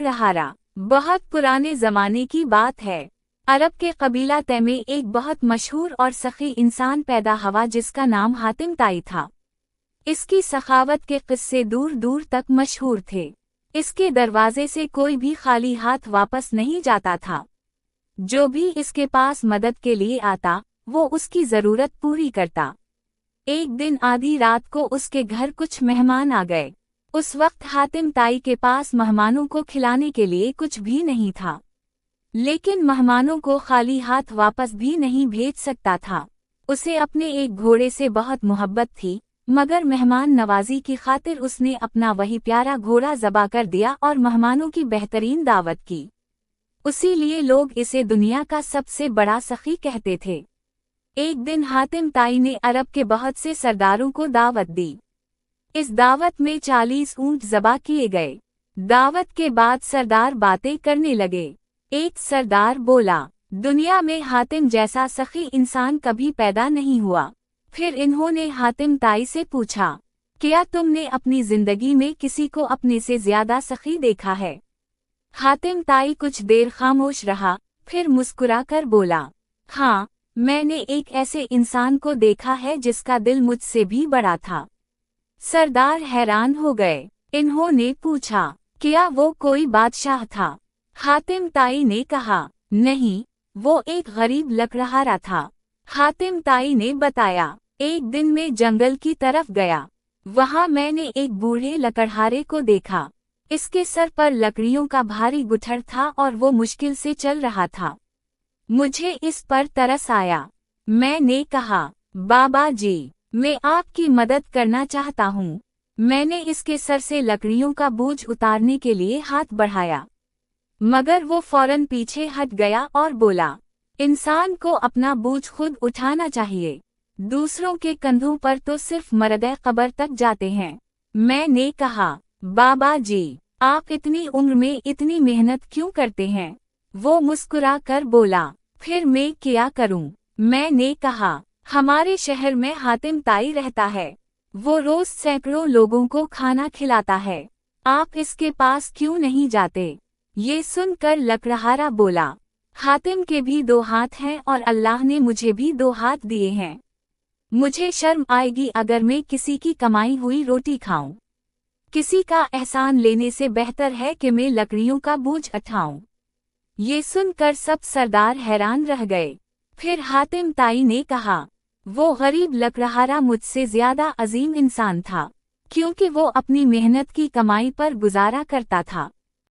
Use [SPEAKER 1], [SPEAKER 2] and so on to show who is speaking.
[SPEAKER 1] लकड़हारा बहुत पुराने जमाने की बात है। अरब के कबीला तय में एक बहुत मशहूर और सखी इंसान पैदा हुआ जिसका नाम हातिम ताई था। इसकी सखावत के किस्से दूर दूर तक मशहूर थे। इसके दरवाजे से कोई भी खाली हाथ वापस नहीं जाता था। जो भी इसके पास मदद के लिए आता वो उसकी जरूरत पूरी करता। एक दिन आधी रात को उसके घर कुछ मेहमान आ गए। उस वक्त हातिम ताई के पास मेहमानों को खिलाने के लिए कुछ भी नहीं था, लेकिन मेहमानों को खाली हाथ वापस भी नहीं भेज सकता था। उसे अपने एक घोड़े से बहुत मोहब्बत थी, मगर मेहमान नवाजी की खातिर उसने अपना वही प्यारा घोड़ा ज़बा कर दिया और मेहमानों की बेहतरीन दावत की। उसी लिए लोग इसे दुनिया का सबसे बड़ा सखी कहते थे। एक दिन हातिम ताई ने अरब के बहुत से सरदारों को दावत दी। इस दावत में 40 ऊंट ज़बा किए गए। दावत के बाद सरदार बातें करने लगे। एक सरदार बोला, दुनिया में हातिम जैसा सखी इंसान कभी पैदा नहीं हुआ। फिर इन्होंने हातिम ताई से पूछा, क्या तुमने अपनी जिंदगी में किसी को अपने से ज्यादा सखी देखा है? हातिम ताई कुछ देर खामोश रहा, फिर मुस्कुरा कर बोला, हाँ, मैंने एक ऐसे इंसान को देखा है जिसका दिल मुझसे भी बड़ा था। सरदार हैरान हो गए। इन्होंने पूछा, क्या वो कोई बादशाह था? हातिम ताई ने कहा, नहीं, वो एक गरीब लकड़हारा था। हातिम ताई ने बताया, एक दिन मैं जंगल की तरफ गया। वहाँ मैंने एक बूढ़े लकड़हारे को देखा। इसके सर पर लकड़ियों का भारी गुठर था और वो मुश्किल से चल रहा था। मुझे इस पर तरस आया। मैंने कहा, बाबा जी, मैं आपकी मदद करना चाहता हूँ। मैंने इसके सर से लकड़ियों का बोझ उतारने के लिए हाथ बढ़ाया, मगर वो फौरन पीछे हट गया और बोला, इंसान को अपना बोझ खुद उठाना चाहिए, दूसरों के कंधों पर तो सिर्फ मर्दे कब्र तक जाते हैं। मैंने कहा, बाबा जी, आप इतनी उम्र में इतनी मेहनत क्यों करते हैं? वो मुस्कुरा कर बोला, फिर मैं क्या करूं? मैंने कहा, हमारे शहर में हातिम ताई रहता है। वो रोज सैकड़ों लोगों को खाना खिलाता है। आप इसके पास क्यों नहीं जाते? ये सुनकर लकड़हारा बोला, हातिम के भी 2 हाथ हैं और अल्लाह ने मुझे भी 2 हाथ दिए हैं। मुझे शर्म आएगी अगर मैं किसी की कमाई हुई रोटी खाऊं। किसी का एहसान लेने से बेहतर है कि मैं लकड़ियों का बोझ उठाऊं। ये सुनकर सब सरदार हैरान रह गए। फिर हातिम ताई ने कहा, वो गरीब लकड़हारा मुझसे ज्यादा अजीम इंसान था, क्योंकि वो अपनी मेहनत की कमाई पर गुजारा करता था।